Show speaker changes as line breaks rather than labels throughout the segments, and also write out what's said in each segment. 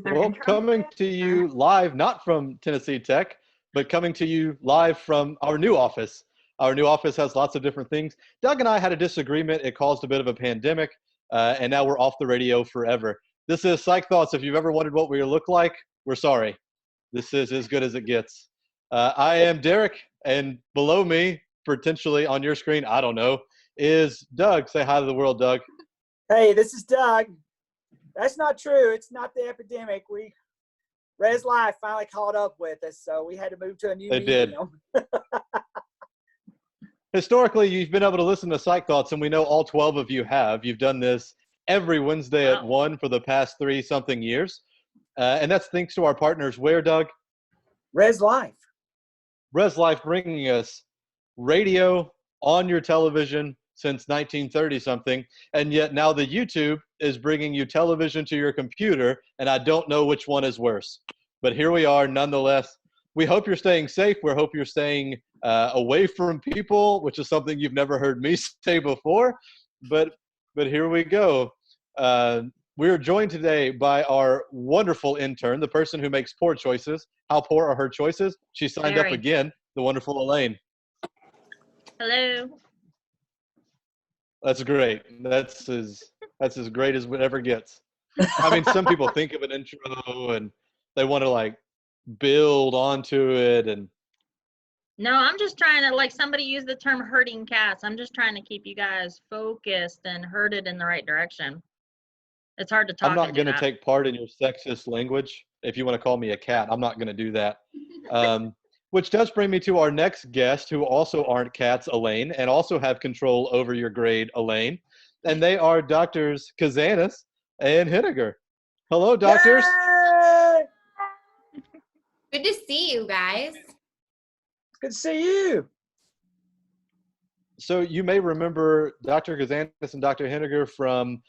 Is there
Well,
intro
coming
music?
to you live, not from Tennessee Tech, but coming to you live from our new office. Our new office has lots of different things. Doug and I had a disagreement. It caused a bit of a pandemic, and now we're off the radio forever. This is Psych Thoughts. If you've ever wondered what we look like, we're sorry. This is as good as it gets. I am Derek, and below me, potentially on your screen, I don't know, is Doug. Say hi to the world, Doug.
Hey, this is Doug. That's not true. It's not the epidemic. Res Life finally caught up with us, so we had to move to a new medium.
Did. Historically, you've been able to listen to Psych Thoughts, and we know all 12 of you have. You've done this every Wednesday at 1 for the past 3-something years. And that's thanks to our partners. Where, Doug?
Res Life.
Res Life bringing us radio on your television since 1930-something. And yet now the YouTube is bringing you television to your computer, and I don't know which one is worse. But here we are nonetheless. We hope you're staying safe. We hope you're staying away from people, which is something you've never heard me say before. But here we go. We are joined today by our wonderful intern, the person who makes poor choices. How poor are her choices? She signed up again, the wonderful Elaine.
Hello.
That's great. That's as great as it ever gets. I mean, some people think of an intro and they want to like build onto it, and
No, I'm just trying to, like somebody used the term herding cats. I'm just trying to keep you guys focused and herded in the right direction. It's hard to talk.
I'm not going to take part in your sexist language. If you want to call me a cat, I'm not going to do that. Which does bring me to our next guest, who also aren't cats, Elaine, and also have control over your grade, Elaine. And they are Doctors Kazanas and Henniger. Hello, doctors.
Yay!
Good to see you guys.
Good to see you.
So you may remember Dr. Kazanas and Dr. Henniger from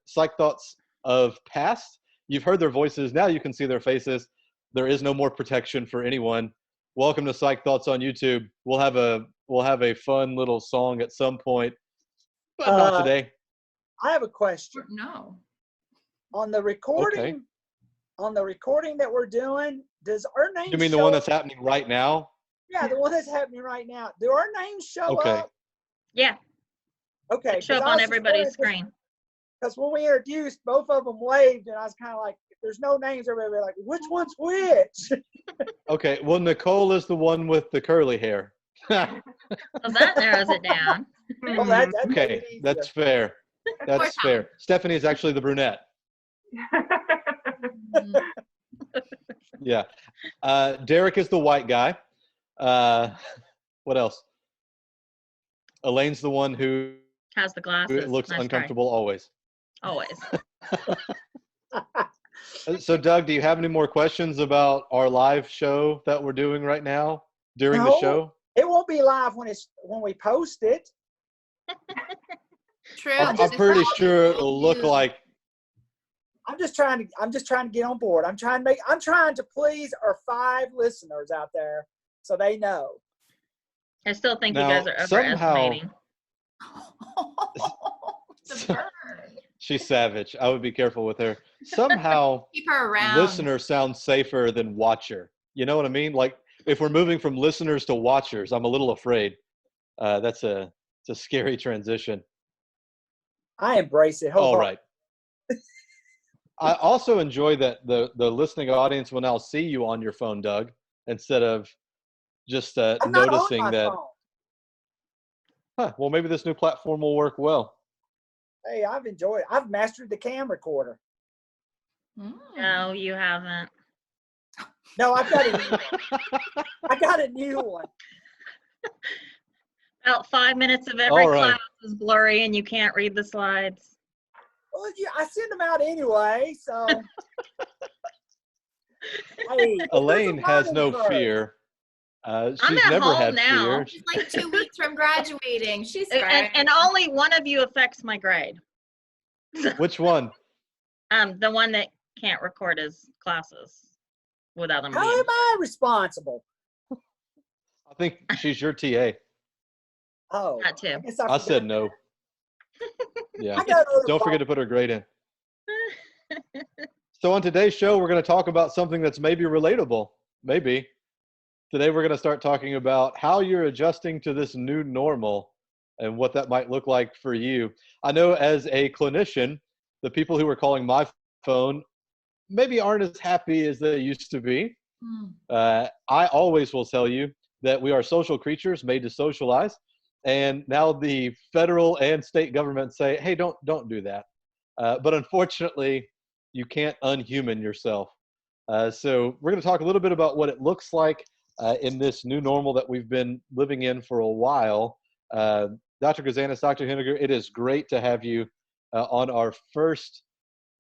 Psych Thoughts of past. You've heard their voices. Now you can see their faces. There is no more protection for anyone. Welcome to Psych Thoughts on YouTube. We'll have a fun little song at some point, but not today.
I have a question.
No.
On the recording,
Okay.
On the recording that we're doing, does our name
You mean the
show
one
up?
that's happening right now?
Yeah, the one that's happening right now. Do our names show
Okay.
up?
Yeah,
Okay.
show up on everybody's screen.
Because when we introduced, both of them waved, and I was kind of like, if there's no names, everybody would be like, which one's which?
Okay. Well, Nicole is the one with the curly hair.
Well, that narrows it down.
Well, that made
Okay,
it easier.
that's fair. That's fair. Stephanie is actually the brunette. Yeah. Derek is the white guy. What else? Elaine's the one who
Has the glasses.
looks
Nice try.
uncomfortable always.
Always.
So, Doug, do you have any more questions about our live show that we're doing right now during the
No.
show?
It won't be live when we post it.
True.
I'm pretty sure it'll look like.
I'm just trying to get on board. I'm trying to please our 5 listeners out there so they know.
I still think
Now,
you guys are
somehow-
overestimating.
The bird.
She's savage. I would be careful with her. Somehow,
Keep her around.
listener sounds safer than watcher. You know what I mean? Like, if we're moving from listeners to watchers, I'm a little afraid. It's a scary transition.
I embrace it.
All right. I also enjoy that the listening audience will now see you on your phone, Doug, instead of just
I'm not on
noticing
my
that.
phone.
Well, maybe this new platform will work well.
Hey, I've enjoyed it. I've mastered the cam recorder.
No, you haven't.
No, I got a new one.
About 5 minutes of every
All right.
class is blurry and you can't read the slides.
Well, yeah, I send them out anyway, so. Hey,
Elaine has no fear. She's never
home
had
now.
fear.
She's like 2 weeks from graduating. She's fine.
And only one of you affects my grade.
Which one?
The one that can't record his classes without them
How
being.
am I responsible?
I think she's your TA.
Oh,
That too.
guess
I said no. Yeah.
I got other
Don't forget to put her grade in. So on today's show, we're going to talk about something that's maybe relatable. Maybe. Today, we're going to start talking about how you're adjusting to this new normal and what that might look like for you. I know as a clinician, the people who are calling my phone maybe aren't as happy as they used to be. I always will tell you that we are social creatures made to socialize. And now the federal and state governments say, hey, don't do that. But unfortunately, you can't unhuman yourself. So we're going to talk a little bit about what it looks like in this new normal that we've been living in for a while. Dr. Kazanas, Dr. Henniger, it is great to have you on our first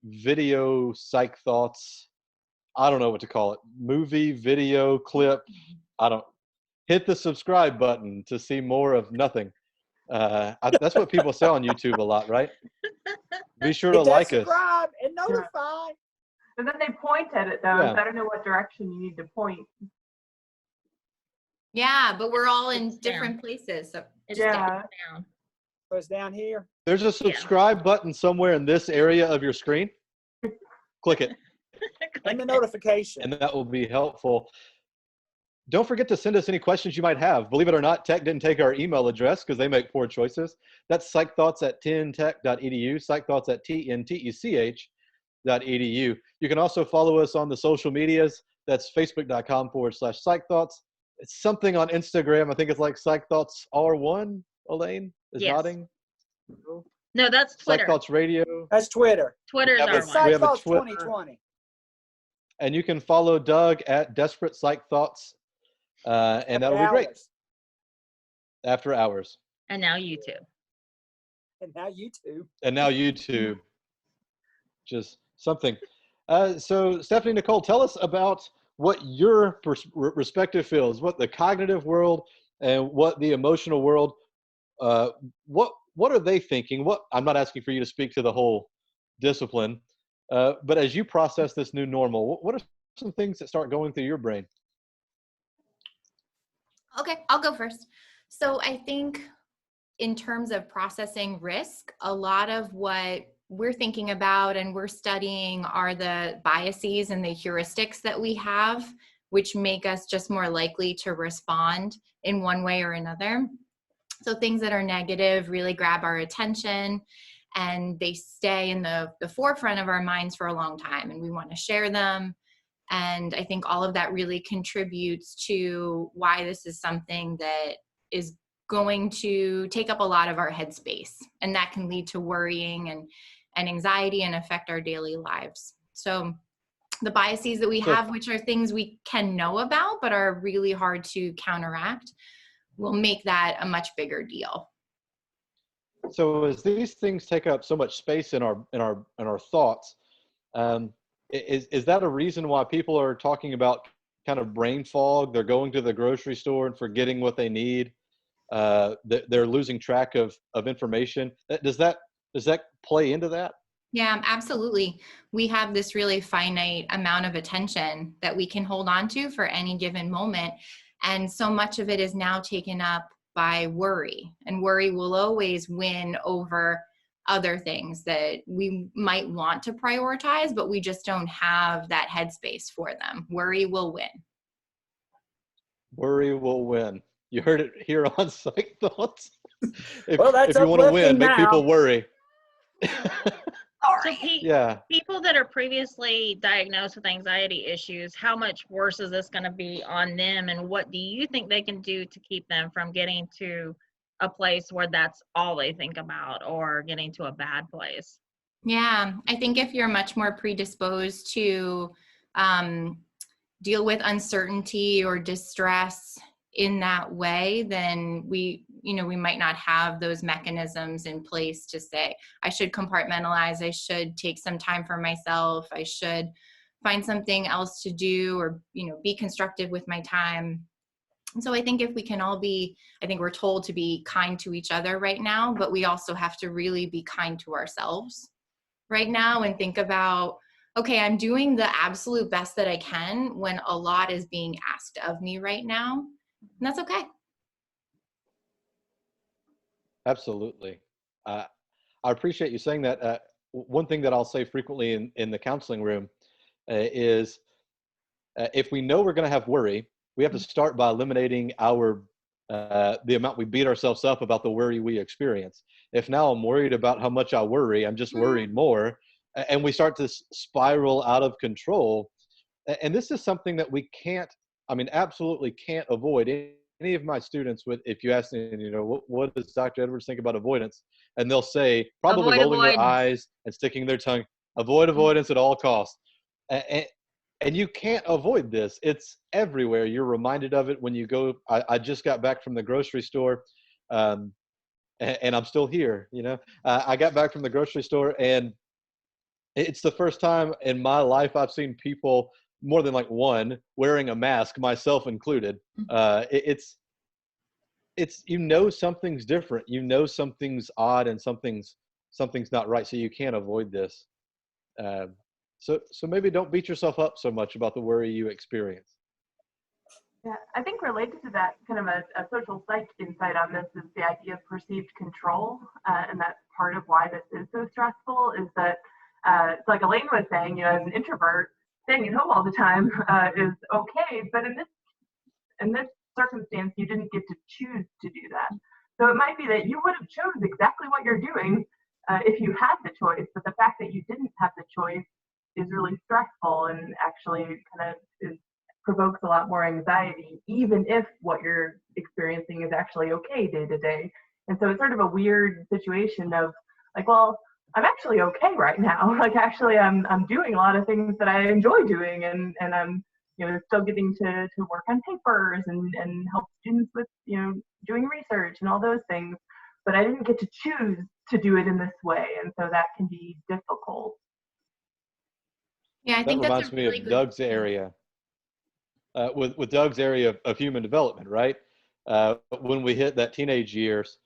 video Psych Thoughts. I don't know what to call it. Movie, video, clip. Hit the subscribe button to see more of nothing. That's what people say on YouTube a lot, right? Be sure to like us.
Subscribe and notify.
And then they point at it, though.
Yeah.
You better know what direction you need to point.
Yeah, but we're all in
It's
different places. So
It's
Yeah.
down.
So it's down here.
There's a subscribe button somewhere in this area of your screen. Click it,
And the notification.
and that will be helpful. Don't forget to send us any questions you might have. Believe it or not, Tech didn't take our email address because they make poor choices. That's psychthoughts@tntech.edu, psychthoughts@tntech.edu. You can also follow us on the social medias. That's facebook.com/psychthoughts. It's something on Instagram. I think it's like Psychthoughts R1. Elaine is
Yes.
nodding.
No, that's Twitter.
Psychthoughts Radio.
That's Twitter.
Twitter's
Yeah,
our
It's
one.
we have a
Psychthoughts
Twitter.
2020.
And you can follow Doug at Desperate Psychthoughts. And that'll be great. After hours.
And now YouTube.
And now YouTube.
And now YouTube. Just something. So Stephanie, Nicole, tell us about what your respective fields, what the cognitive world and what the emotional world, what are they thinking? I'm not asking for you to speak to the whole discipline, but as you process this new normal, what are some things that start going through your brain?
Okay, I'll go first. So I think in terms of processing risk, a lot of what we're thinking about and we're studying are the biases and the heuristics that we have, which make us just more likely to respond in one way or another. So things that are negative really grab our attention and they stay in the forefront of our minds for a long time, and we want to share them. And I think all of that really contributes to why this is something that is going to take up a lot of our headspace. And that can lead to worrying and anxiety and affect our daily lives. So the biases that we have, which are things we can know about, but are really hard to counteract, will make that a much bigger deal.
So as these things take up so much space in our thoughts, is that a reason why people are talking about kind of brain fog? They're going to the grocery store and forgetting what they need. They're losing track of information. Does that play into that?
Yeah, absolutely. We have this really finite amount of attention that we can hold on to for any given moment. And so much of it is now taken up by worry. And worry will always win over other things that we might want to prioritize, but we just don't have that headspace for them. Worry will win.
Worry will win. You heard it here on Psych Thoughts. If
That's
you want to win,
uplifting
make
now.
people worry.
So
Yeah.
people that are previously diagnosed with anxiety issues, how much worse is this going to be on them, and what do you think they can do to keep them from getting to a place where that's all they think about, or getting to a bad place?
Yeah, I think if you're much more predisposed to deal with uncertainty or distress in that way, then we might not have those mechanisms in place to say, I should compartmentalize, I should take some time for myself, I should find something else to do, or, be constructive with my time. And so I think if we can all I think we're told to be kind to each other right now, but we also have to really be kind to ourselves right now and think about, okay, I'm doing the absolute best that I can when a lot is being asked of me right now. And that's okay.
Absolutely. I appreciate you saying that. One thing that I'll say frequently in the counseling room is if we know we're going to have worry, we have to start by eliminating the amount we beat ourselves up about the worry we experience. If now I'm worried about how much I worry, I'm just worrying more, and we start to spiral out of control. And this is something that we can't, absolutely can't avoid. Any of my students would, if you ask them, what does Dr. Edwards think about avoidance? And they'll say, probably rolling their eyes and sticking their tongue, avoid avoidance at all costs. And you can't avoid this. It's everywhere. You're reminded of it when you go. I just got back from the grocery store, and I'm still here. I got back from the grocery store, and it's the first time in my life I've seen people, more than like one, wearing a mask, myself included. It's something's different. Something's odd, and something's not right. So you can't avoid this. So maybe don't beat yourself up so much about the worry you experience.
Yeah, I think related to that, kind of a social psych insight on this is the idea of perceived control. And that's part of why this is so stressful, is that, it's like Elaine was saying, as an introvert, staying at home all the time is okay. But in this circumstance, you didn't get to choose to do that. So it might be that you would have chosen exactly what you're doing if you had the choice. But the fact that you didn't have the choice is really stressful, and actually kind of provokes a lot more anxiety, even if what you're experiencing is actually okay day to day. And so it's sort of a weird situation of like, well, I'm actually okay right now. Like, actually, I'm doing a lot of things that I enjoy doing, and I'm still getting to work on papers and help students with doing research and all those things. But I didn't get to choose to do it in this way, and so that can be difficult.
Yeah, I think
that
that's
reminds me of Doug's area. With Doug's area of human development, right? When we hit that teenage years,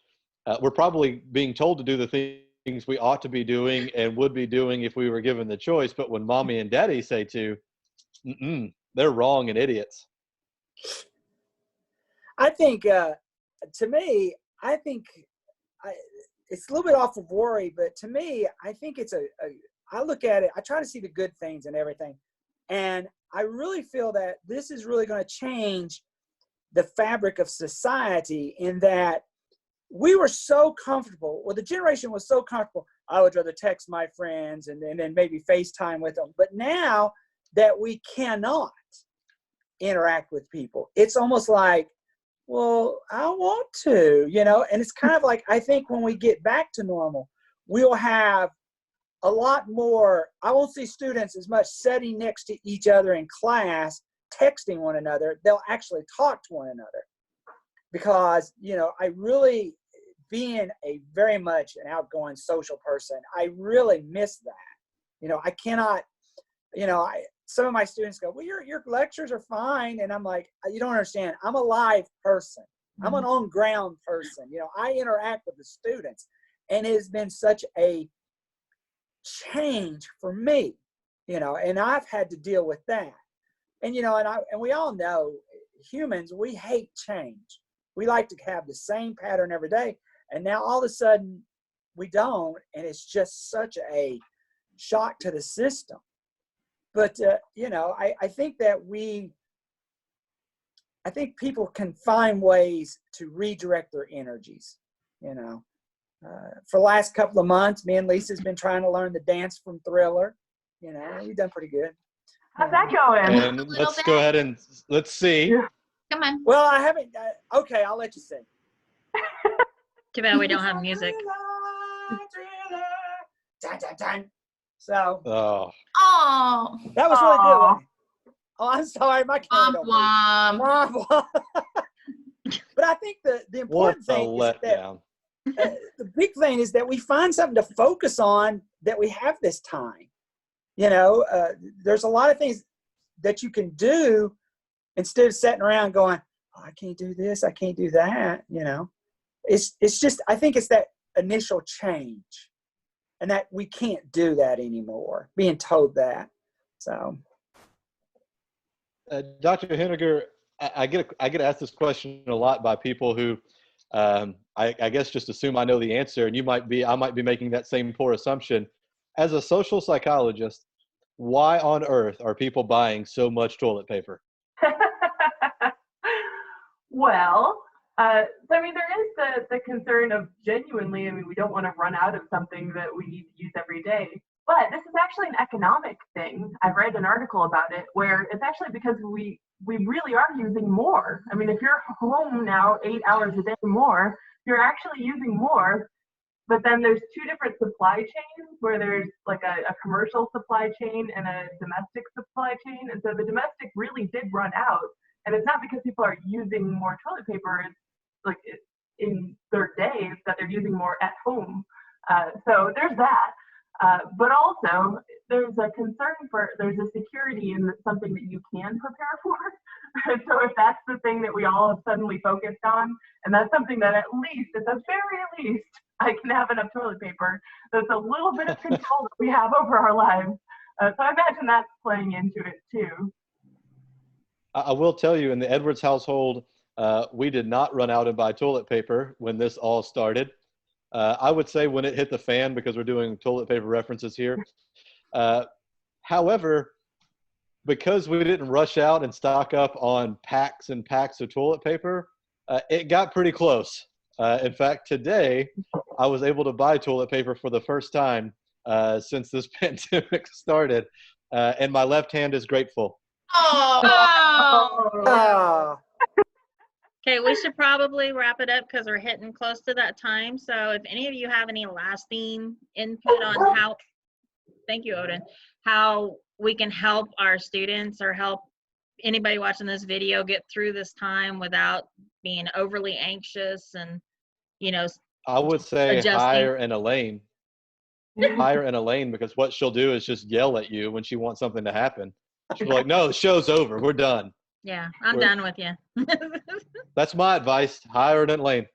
we're probably being told to do the things we ought to be doing and would be doing if we were given the choice. But when mommy and daddy say to, they're wrong and idiots.
I think, to me, it's a little bit off of worry, but to me, I think I look at it, I try to see the good things and everything. And I really feel that this is really going to change the fabric of society, in that we were so comfortable. Well, the generation was so comfortable. I would rather text my friends and then maybe FaceTime with them. But now that we cannot interact with people, it's almost like, well, I want to, and it's kind of like, I think when we get back to normal, we'll have a lot more. I won't see students as much sitting next to each other in class, texting one another. They'll actually talk to one another, because, I really, being a very much an outgoing social person, I really miss that. I cannot, some of my students go, well, your lectures are fine. And I'm like, you don't understand. I'm a live person. I'm an on ground person. I interact with the students, and it has been such a change for me, and I've had to deal with that. And, and we all know, humans, we hate change. We like to have the same pattern every day. And now all of a sudden we don't. And it's just such a shock to the system. But, I think that I think people can find ways to redirect their energies, for the last couple of months, me and Lisa's been trying to learn the dance from Thriller. We've done pretty good.
How's that going?
And let's go ahead and let's see.
Come on.
Well, I haven't. Okay, I'll let you sing.
Too bad we don't have music.
Dun, dun, dun. So that was really good. Wasn't it? Oh, I'm sorry, my camera don't work. But I think the important thing is that the big thing is that we find something to focus on, that we have this time. There's a lot of things that you can do instead of sitting around going, oh, I can't do this, I can't do that. It's just, I think it's that initial change, and that we can't do that anymore, being told that. So,
Dr. Henniger, I get asked this question a lot by people who, I guess, just assume I know the answer, and I might be making that same poor assumption. As a social psychologist, why on earth are people buying so much toilet paper?
Well, so I mean, there is the concern of genuinely, I mean, we don't want to run out of something that we need to use every day. But this is actually an economic thing. I've read an article about it where it's actually because we really are using more. I mean, if you're home now 8 hours a day more, you're actually using more. But then there's two different supply chains where there's like a commercial supply chain and a domestic supply chain. And so the domestic really did run out. And it's not because people are using more toilet paper, it's like in their days that they're using more at home. So there's that. But also there's a concern there's a security in something that you can prepare for. So if that's the thing that we all have suddenly focused on, and that's something that at the very least, I can have enough toilet paper, that's a little bit of control that we have over our lives. So I imagine that's playing into it too.
I will tell you, in the Edwards household, we did not run out and buy toilet paper when this all started. I would say when it hit the fan, because we're doing toilet paper references here. However, because we didn't rush out and stock up on packs and packs of toilet paper, it got pretty close. In fact, today, I was able to buy toilet paper for the first time since this pandemic started, and my left hand is grateful.
Oh.
Okay, we should probably wrap it up because we're hitting close to that time. So if any of you have any lasting input on how, thank you, Odin, how we can help our students or help anybody watching this video get through this time without being overly anxious and, you know,
I would say
adjusting.
hire an Elaine. Hire an Elaine, because what she'll do is just yell at you when she wants something to happen. She'll be like, no, the show's over. We're done.
Yeah, I'm done with you.
That's my advice. Hire an Elaine.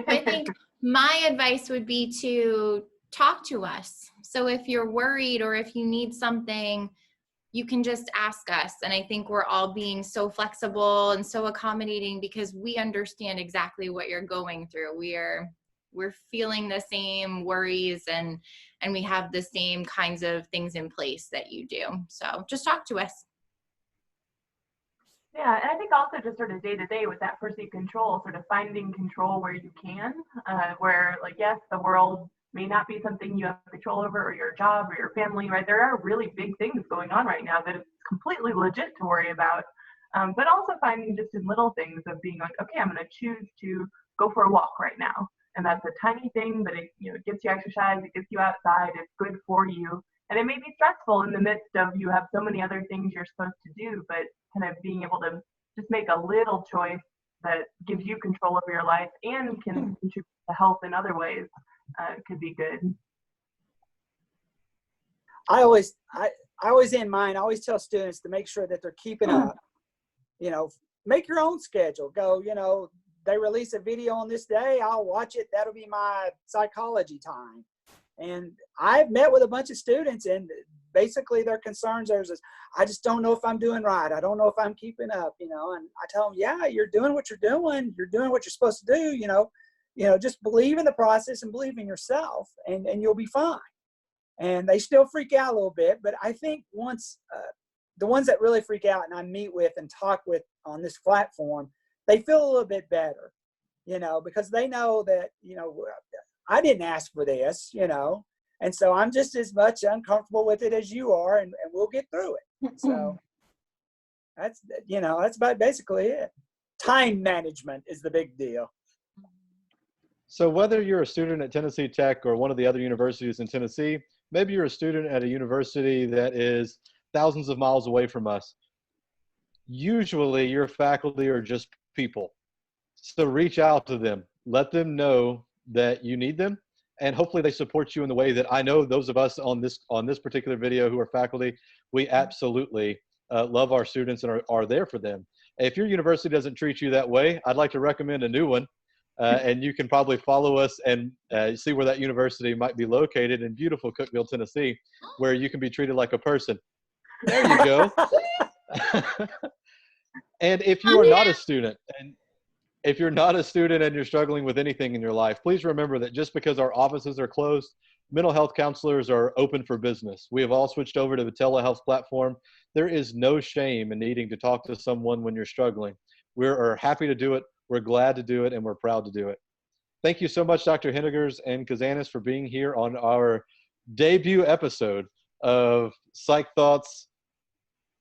I think my advice would be to talk to us. So if you're worried or if you need something, you can just ask us. And I think we're all being so flexible and so accommodating because we understand exactly what you're going through. We're feeling the same worries and we have the same kinds of things in place that you do. So just talk to us.
Yeah, and I think also just sort of day to day with that perceived control, sort of finding control where you can, where like, yes, the world may not be something you have control over, or your job or your family, right? There are really big things going on right now that it's completely legit to worry about. But also finding just in little things of being like, okay, I'm going to choose to go for a walk right now. And that's a tiny thing, but it, you know, it gets you exercise, it gets you outside, it's good for you. And it may be stressful in the midst of you have so many other things you're supposed to do, but kind of being able to just make a little choice that gives you control over your life and can contribute to health in other ways could be good.
I always tell students to make sure that they're keeping up, you know, make your own schedule. Go, you know, they release a video on this day, I'll watch it. That'll be my psychology time. And I've met with a bunch of students, and basically their concerns are, I just don't know if I'm doing right. I don't know if I'm keeping up, you know, and I tell them, yeah, you're doing what you're doing. You're doing what you're supposed to do, you know, just believe in the process and believe in yourself, and you'll be fine. And they still freak out a little bit, but I think once the ones that really freak out and I meet with and talk with on this platform, they feel a little bit better, you know, because they know that, you know, I didn't ask for this, you know, and so I'm just as much uncomfortable with it as you are, and we'll get through it. So that's, you know, that's about basically it. Time management is the big deal.
So whether you're a student at Tennessee Tech or one of the other universities in Tennessee, maybe you're a student at a university that is thousands of miles away from us. Usually your faculty are just people. So reach out to them, let them know that you need them, and hopefully they support you in the way that I know those of us on this particular video who are faculty, we absolutely love our students and are there for them. If your university doesn't treat you that way, I'd like to recommend a new one, and you can probably follow us and see where that university might be located in beautiful Cookeville, Tennessee, where you can be treated like a person. There you go. And if you are not a student If you're not a student and you're struggling with anything in your life, please remember that just because our offices are closed, mental health counselors are open for business. We have all switched over to the telehealth platform. There is no shame in needing to talk to someone when you're struggling. We're happy to do it. We're glad to do it, and we're proud to do it. Thank you so much, Dr. Hennigers and Kazanas, for being here on our debut episode of Psychthoughts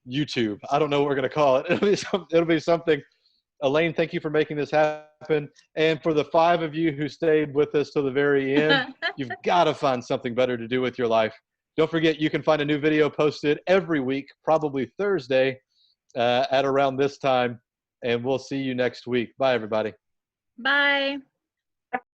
YouTube. I don't know what we're going to call it. It'll be something. Elaine, thank you for making this happen. And for the 5 of you who stayed with us till the very end, you've got to find something better to do with your life. Don't forget, you can find a new video posted every week, probably Thursday at around this time. And we'll see you next week. Bye, everybody.
Bye.